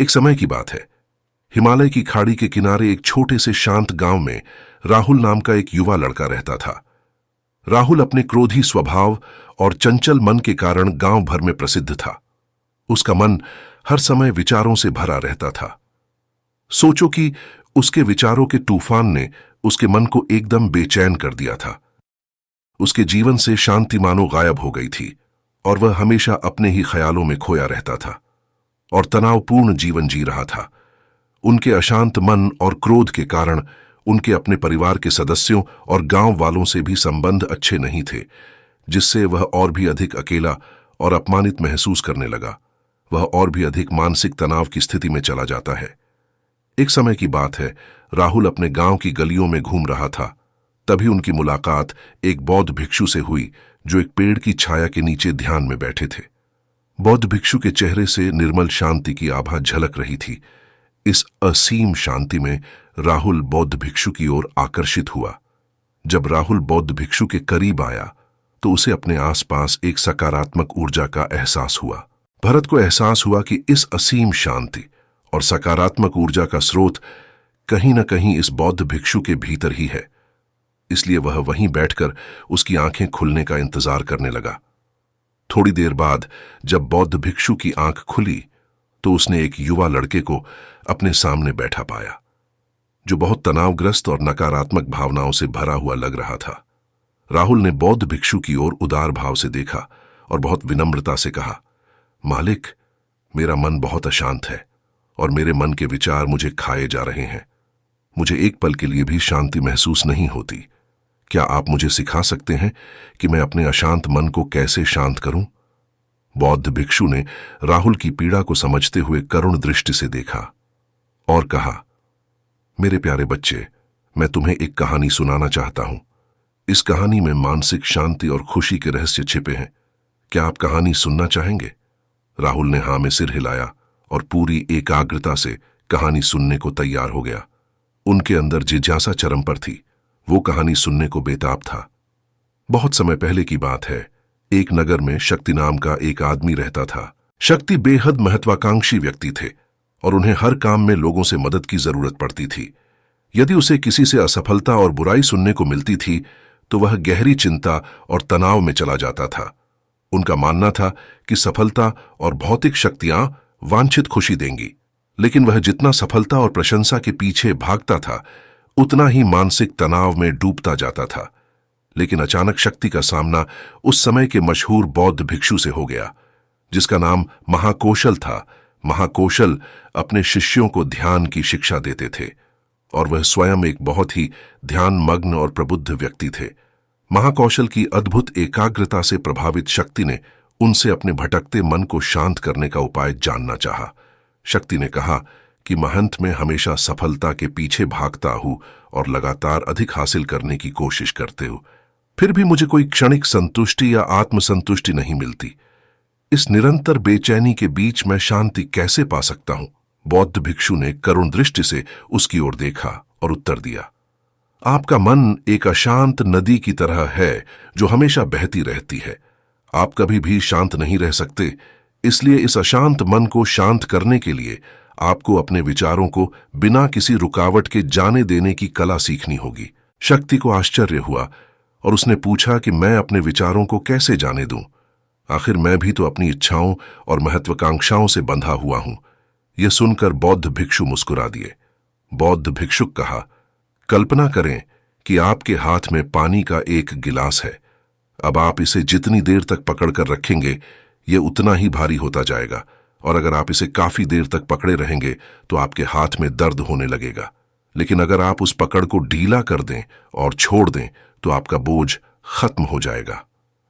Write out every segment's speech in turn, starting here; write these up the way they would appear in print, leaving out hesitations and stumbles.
एक समय की बात है। हिमालय की खाड़ी के किनारे एक छोटे से शांत गांव में राहुल नाम का एक युवा लड़का रहता था। राहुल अपने क्रोधी स्वभाव और चंचल मन के कारण गांव भर में प्रसिद्ध था। उसका मन हर समय विचारों से भरा रहता था। सोचो कि उसके विचारों के तूफान ने उसके मन को एकदम बेचैन कर दिया था। उसके जीवन से शांति मानो गायब हो गई थी और वह हमेशा अपने ही ख्यालों में खोया रहता था और तनावपूर्ण जीवन जी रहा था। उनके अशांत मन और क्रोध के कारण उनके अपने परिवार के सदस्यों और गांव वालों से भी संबंध अच्छे नहीं थे, जिससे वह और भी अधिक अकेला और अपमानित महसूस करने लगा। वह और भी अधिक मानसिक तनाव की स्थिति में चला जाता है। एक समय की बात है, राहुल अपने गांव की गलियों में घूम रहा था। तभी उनकी मुलाकात एक बौद्ध भिक्षु से हुई जो एक पेड़ की छाया के नीचे ध्यान में बैठे थे। बौद्ध भिक्षु के चेहरे से निर्मल शांति की आभा झलक रही थी। इस असीम शांति में राहुल बौद्ध भिक्षु की ओर आकर्षित हुआ। जब राहुल बौद्ध भिक्षु के करीब आया तो उसे अपने आसपास एक सकारात्मक ऊर्जा का एहसास हुआ। भरत को एहसास हुआ कि इस असीम शांति और सकारात्मक ऊर्जा का स्रोत कहीं न कहीं इस बौद्ध भिक्षु के भीतर ही है। इसलिए वह वहीं बैठकर उसकी आंखें खुलने का इंतजार करने लगा। थोड़ी देर बाद जब बौद्ध भिक्षु की आंख खुली तो उसने एक युवा लड़के को अपने सामने बैठा पाया, जो बहुत तनावग्रस्त और नकारात्मक भावनाओं से भरा हुआ लग रहा था। राहुल ने बौद्ध भिक्षु की ओर उदार भाव से देखा और बहुत विनम्रता से कहा, मालिक, मेरा मन बहुत अशांत है और मेरे मन के विचार मुझे खाए जा रहे हैं। मुझे एक पल के लिए भी शांति महसूस नहीं होती। क्या आप मुझे सिखा सकते हैं कि मैं अपने अशांत मन को कैसे शांत करूं? बौद्ध भिक्षु ने राहुल की पीड़ा को समझते हुए करुण दृष्टि से देखा और कहा, मेरे प्यारे बच्चे, मैं तुम्हें एक कहानी सुनाना चाहता हूं। इस कहानी में मानसिक शांति और खुशी के रहस्य छिपे हैं। क्या आप कहानी सुनना चाहेंगे? राहुल ने हाँ में सिर हिलाया और पूरी एकाग्रता से कहानी सुनने को तैयार हो गया। उनके अंदर जिज्ञासा चरम पर थी। वो कहानी सुनने को बेताब था। बहुत समय पहले की बात है। एक नगर में शक्ति नाम का एक आदमी रहता था। शक्ति बेहद महत्वाकांक्षी व्यक्ति थे और उन्हें हर काम में लोगों से मदद की जरूरत पड़ती थी। यदि उसे किसी से असफलता और बुराई सुनने को मिलती थी तो वह गहरी चिंता और तनाव में चला जाता था। उनका मानना था कि सफलता और भौतिक शक्तियां वांछित खुशी देंगी, लेकिन वह जितना सफलता और प्रशंसा के पीछे भागता था उतना ही मानसिक तनाव में डूबता जाता था। लेकिन अचानक शक्ति का सामना उस समय के मशहूर बौद्ध भिक्षु से हो गया, जिसका नाम महाकौशल था। महाकौशल अपने शिष्यों को ध्यान की शिक्षा देते थे और वह स्वयं एक बहुत ही ध्यानमग्न और प्रबुद्ध व्यक्ति थे। महाकौशल की अद्भुत एकाग्रता से प्रभावित शक्ति ने उनसे अपने भटकते मन को शांत करने का उपाय जानना चाहा। शक्ति ने कहा कि महंत मैं हमेशा सफलता के पीछे भागता हूं और लगातार अधिक हासिल करने की कोशिश करते हूं, फिर भी मुझे कोई क्षणिक संतुष्टि या आत्मसंतुष्टि नहीं मिलती। इस निरंतर बेचैनी के बीच मैं शांति कैसे पा सकता हूं? बौद्ध भिक्षु ने करुण दृष्टि से उसकी ओर देखा और उत्तर दिया, आपका मन एक अशांत नदी की तरह है जो हमेशा बहती रहती है। आप कभी भी शांत नहीं रह सकते। इसलिए इस अशांत मन को शांत करने के लिए आपको अपने विचारों को बिना किसी रुकावट के जाने देने की कला सीखनी होगी। शक्ति को आश्चर्य हुआ और उसने पूछा कि मैं अपने विचारों को कैसे जाने दूं? आखिर मैं भी तो अपनी इच्छाओं और महत्वाकांक्षाओं से बंधा हुआ हूं। यह सुनकर बौद्ध भिक्षु मुस्कुरा दिए। बौद्ध भिक्षुक कहा, कल्पना करें कि आपके हाथ में पानी का एक गिलास है। अब आप इसे जितनी देर तक पकड़कर रखेंगे यह उतना ही भारी होता जाएगा, और अगर आप इसे काफी देर तक पकड़े रहेंगे तो आपके हाथ में दर्द होने लगेगा। लेकिन अगर आप उस पकड़ को ढीला कर दें और छोड़ दें तो आपका बोझ खत्म हो जाएगा।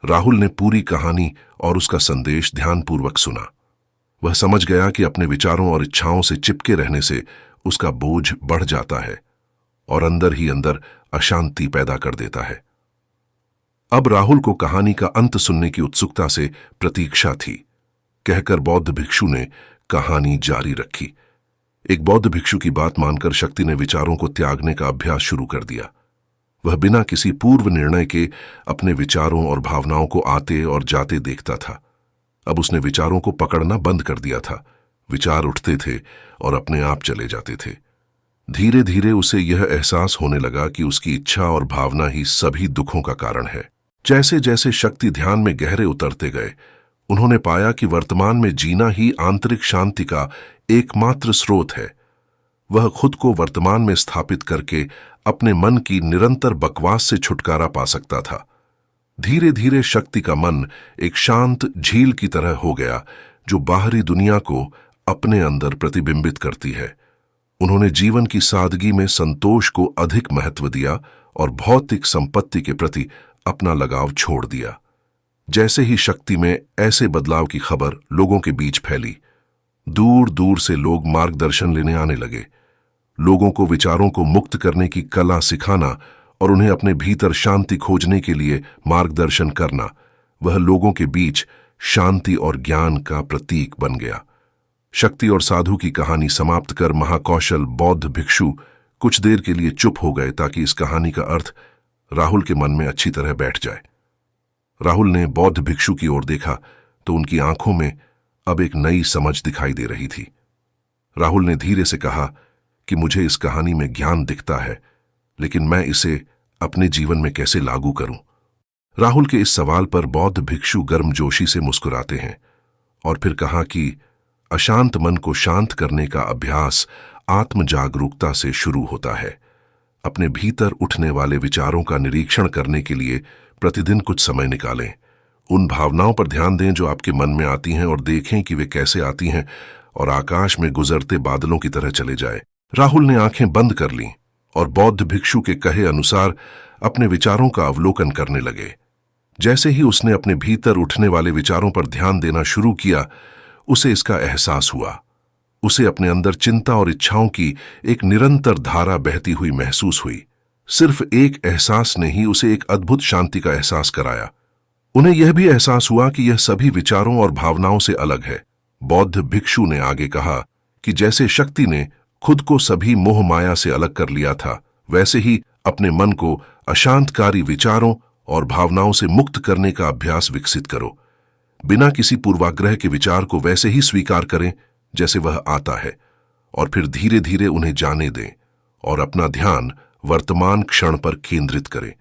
राहुल ने पूरी कहानी और उसका संदेश ध्यानपूर्वक सुना। वह समझ गया कि अपने विचारों और इच्छाओं से चिपके रहने से उसका बोझ बढ़ जाता है और अंदर ही अंदर अशांति पैदा कर देता है। अब राहुल को कहानी का अंत सुनने की उत्सुकता से प्रतीक्षा थी। कहकर बौद्ध भिक्षु ने कहानी जारी रखी। एक बौद्ध भिक्षु की बात मानकर शक्ति ने विचारों को त्यागने का अभ्यास शुरू कर दिया। वह बिना किसी पूर्व निर्णय के अपने विचारों और भावनाओं को आते और जाते देखता था। अब उसने विचारों को पकड़ना बंद कर दिया था। विचार उठते थे और अपने आप चले जाते थे। धीरे धीरे उसे यह एहसास होने लगा कि उसकी इच्छा और भावना ही सभी दुखों का कारण है। जैसे जैसे शक्ति ध्यान में गहरे उतरते गए, उन्होंने पाया कि वर्तमान में जीना ही आंतरिक शांति का एकमात्र स्रोत है। वह खुद को वर्तमान में स्थापित करके अपने मन की निरंतर बकवास से छुटकारा पा सकता था। धीरे धीरे शक्ति का मन एक शांत झील की तरह हो गया, जो बाहरी दुनिया को अपने अंदर प्रतिबिंबित करती है। उन्होंने जीवन की सादगी में संतोष को अधिक महत्व दिया और भौतिक संपत्ति के प्रति अपना लगाव छोड़ दिया। जैसे ही शक्ति में ऐसे बदलाव की खबर लोगों के बीच फैली, दूर दूर से लोग मार्गदर्शन लेने आने लगे। लोगों को विचारों को मुक्त करने की कला सिखाना और उन्हें अपने भीतर शांति खोजने के लिए मार्गदर्शन करना, वह लोगों के बीच शांति और ज्ञान का प्रतीक बन गया। शक्ति और साधु की कहानी समाप्त कर महाकौशल बौद्ध भिक्षु कुछ देर के लिए चुप हो गए, ताकि इस कहानी का अर्थ राहुल के मन में अच्छी तरह बैठ जाए। राहुल ने बौद्ध भिक्षु की ओर देखा तो उनकी आंखों में अब एक नई समझ दिखाई दे रही थी। राहुल ने धीरे से कहा कि मुझे इस कहानी में ज्ञान दिखता है, लेकिन मैं इसे अपने जीवन में कैसे लागू करूं? राहुल के इस सवाल पर बौद्ध भिक्षु गर्मजोशी से मुस्कुराते हैं और फिर कहा कि अशांत मन को शांत करने का अभ्यास आत्म जागरूकता से शुरू होता है। अपने भीतर उठने वाले विचारों का निरीक्षण करने के लिए प्रतिदिन कुछ समय निकालें। उन भावनाओं पर ध्यान दें जो आपके मन में आती हैं और देखें कि वे कैसे आती हैं और आकाश में गुजरते बादलों की तरह चले जाए। राहुल ने आंखें बंद कर लीं और बौद्ध भिक्षु के कहे अनुसार अपने विचारों का अवलोकन करने लगे। जैसे ही उसने अपने भीतर उठने वाले विचारों पर ध्यान देना शुरू किया, उसे इसका एहसास हुआ। उसे अपने अंदर चिंता और इच्छाओं की एक निरंतर धारा बहती हुई महसूस हुई। सिर्फ एक एहसास ने ही उसे एक अद्भुत शांति का एहसास कराया। उन्हें यह भी एहसास हुआ कि यह सभी विचारों और भावनाओं से अलग है। बौद्ध भिक्षु ने आगे कहा कि जैसे शक्ति ने खुद को सभी मोह माया से अलग कर लिया था, वैसे ही अपने मन को अशांतकारी विचारों और भावनाओं से मुक्त करने का अभ्यास विकसित करो। बिना किसी पूर्वाग्रह के विचार को वैसे ही स्वीकार करें जैसे वह आता है, और फिर धीरे धीरे उन्हें जाने दें और अपना ध्यान वर्तमान क्षण पर केंद्रित करें।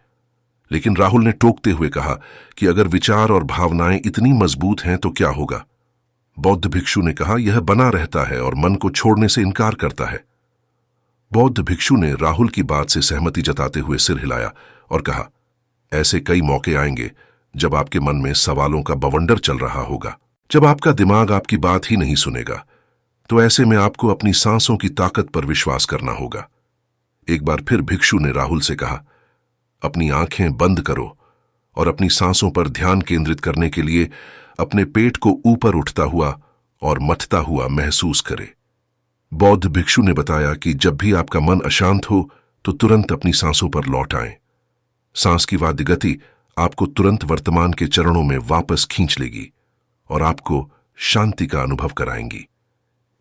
लेकिन राहुल ने टोकते हुए कहा कि अगर विचार और भावनाएं इतनी मजबूत हैं तो क्या होगा? बौद्ध भिक्षु ने कहा, यह बना रहता है और मन को छोड़ने से इनकार करता है। बौद्ध भिक्षु ने राहुल की बात से सहमति जताते हुए सिर हिलाया और कहा, ऐसे कई मौके आएंगे जब आपके मन में सवालों का बवंडर चल रहा होगा, जब आपका दिमाग आपकी बात ही नहीं सुनेगा। तो ऐसे में आपको अपनी सांसों की ताकत पर विश्वास करना होगा। एक बार फिर भिक्षु ने राहुल से कहा, अपनी आंखें बंद करो और अपनी सांसों पर ध्यान केंद्रित करने के लिए अपने पेट को ऊपर उठता हुआ और मथता हुआ महसूस करें। बौद्ध भिक्षु ने बताया कि जब भी आपका मन अशांत हो तो तुरंत अपनी सांसों पर लौट आएं। सांस की वाद्य गति आपको तुरंत वर्तमान के चरणों में वापस खींच लेगी और आपको शांति का अनुभव कराएंगी।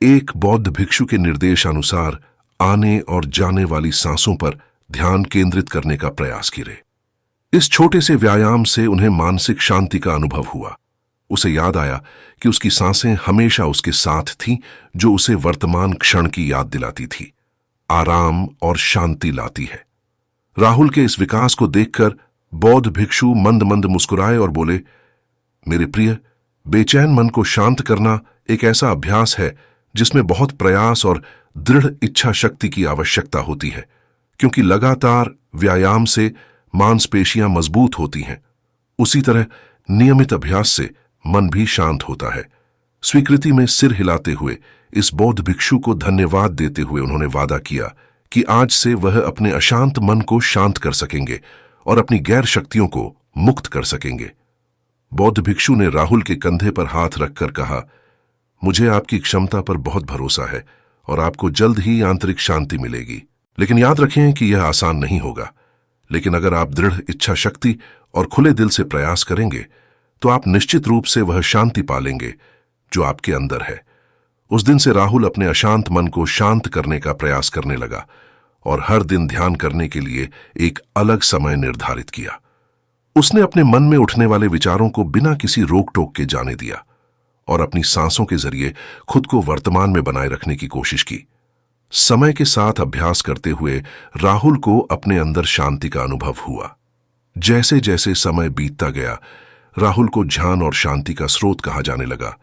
एक बौद्ध भिक्षु के निर्देशानुसार आने और जाने वाली सांसों पर ध्यान केंद्रित करने का प्रयास करें। इस छोटे से व्यायाम से उन्हें मानसिक शांति का अनुभव हुआ। उसे याद आया कि उसकी सांसें हमेशा उसके साथ थीं, जो उसे वर्तमान क्षण की याद दिलाती थी, आराम और शांति लाती है। राहुल के इस विकास को देखकर बौद्ध भिक्षु मंद मंद मुस्कुराए और बोले, मेरे प्रिय, बेचैन मन को शांत करना एक ऐसा अभ्यास है जिसमें बहुत प्रयास और दृढ़ इच्छा शक्ति की आवश्यकता होती है, क्योंकि लगातार व्यायाम से मांसपेशियां मजबूत होती हैं। उसी तरह नियमित अभ्यास से मन भी शांत होता है। स्वीकृति में सिर हिलाते हुए इस बौद्ध भिक्षु को धन्यवाद देते हुए उन्होंने वादा किया कि आज से वह अपने अशांत मन को शांत कर सकेंगे और अपनी गैर शक्तियों को मुक्त कर सकेंगे। बौद्ध भिक्षु ने राहुल के कंधे पर हाथ रखकर कहा, मुझे आपकी क्षमता पर बहुत भरोसा है और आपको जल्द ही आंतरिक शांति मिलेगी। लेकिन याद रखें कि यह आसान नहीं होगा, लेकिन अगर आप दृढ़ इच्छा शक्ति और खुले दिल से प्रयास करेंगे तो आप निश्चित रूप से वह शांति पालेंगे जो आपके अंदर है। उस दिन से राहुल अपने अशांत मन को शांत करने का प्रयास करने लगा और हर दिन ध्यान करने के लिए एक अलग समय निर्धारित किया। उसने अपने मन में उठने वाले विचारों को बिना किसी रोक टोक के जाने दिया और अपनी सांसों के जरिए खुद को वर्तमान में बनाए रखने की कोशिश की। समय के साथ अभ्यास करते हुए राहुल को अपने अंदर शांति का अनुभव हुआ। जैसे जैसे समय बीतता गया, राहुल को ध्यान और शांति का स्रोत कहा जाने लगा।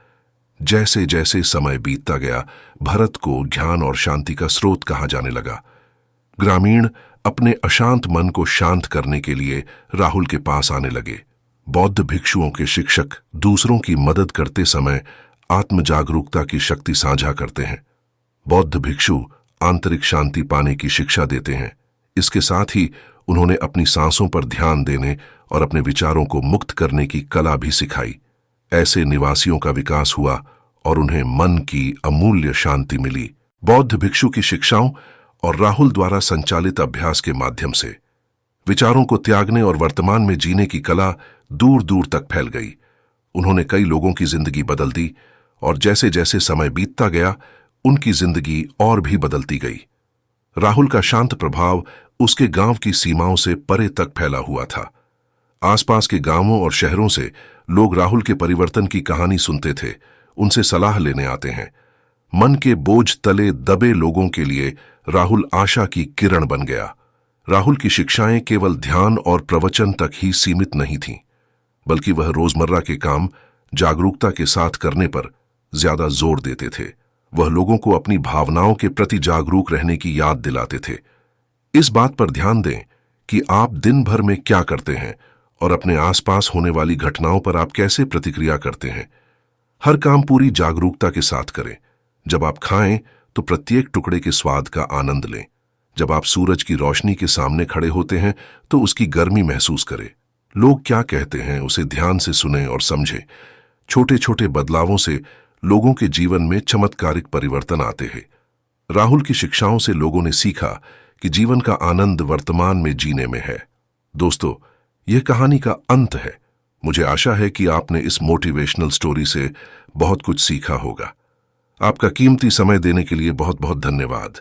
जैसे जैसे समय बीतता गया, भरत को ध्यान और शांति का स्रोत कहा जाने लगा। ग्रामीण अपने अशांत मन को शांत करने के लिए राहुल के पास आने लगे। बौद्ध भिक्षुओं के शिक्षक दूसरों की मदद करते समय आत्म जागरूकता की शक्ति साझा करते हैं। बौद्ध भिक्षु आंतरिक शांति पाने की शिक्षा देते हैं। इसके साथ ही उन्होंने अपनी सांसों पर ध्यान देने और अपने विचारों को मुक्त करने की कला भी सिखाई। ऐसे निवासियों का विकास हुआ और उन्हें मन की अमूल्य शांति मिली। बौद्ध भिक्षु की शिक्षाओं और राहुल द्वारा संचालित अभ्यास के माध्यम से विचारों को त्यागने और वर्तमान में जीने की कला दूर दूर तक फैल गई। उन्होंने कई लोगों की जिंदगी बदल दी और जैसे जैसे समय बीतता गया, उनकी जिंदगी और भी बदलती गई। राहुल का शांत प्रभाव उसके गांव की सीमाओं से परे तक फैला हुआ था। आसपास के गांवों और शहरों से लोग राहुल के परिवर्तन की कहानी सुनते थे, उनसे सलाह लेने आते हैं। मन के बोझ तले दबे लोगों के लिए राहुल आशा की किरण बन गया। राहुल की शिक्षाएं केवल ध्यान और प्रवचन तक ही सीमित नहीं थीं, बल्कि वह रोजमर्रा के काम जागरूकता के साथ करने पर ज्यादा जोर देते थे। वह लोगों को अपनी भावनाओं के प्रति जागरूक रहने की याद दिलाते थे। इस बात पर ध्यान दें कि आप दिन भर में क्या करते हैं और अपने आसपास होने वाली घटनाओं पर आप कैसे प्रतिक्रिया करते हैं। हर काम पूरी जागरूकता के साथ करें। जब आप खाएं तो प्रत्येक टुकड़े के स्वाद का आनंद लें। जब आप सूरज की रोशनी के सामने खड़े होते हैं तो उसकी गर्मी महसूस करें। लोग क्या कहते हैं उसे ध्यान से सुनें और समझें। छोटे छोटे बदलावों से लोगों के जीवन में चमत्कारिक परिवर्तन आते हैं। राहुल की शिक्षाओं से लोगों ने सीखा कि जीवन का आनंद वर्तमान में जीने में है। दोस्तों, यह कहानी का अंत है। मुझे आशा है कि आपने इस मोटिवेशनल स्टोरी से बहुत कुछ सीखा होगा। आपका कीमती समय देने के लिए बहुत बहुत धन्यवाद।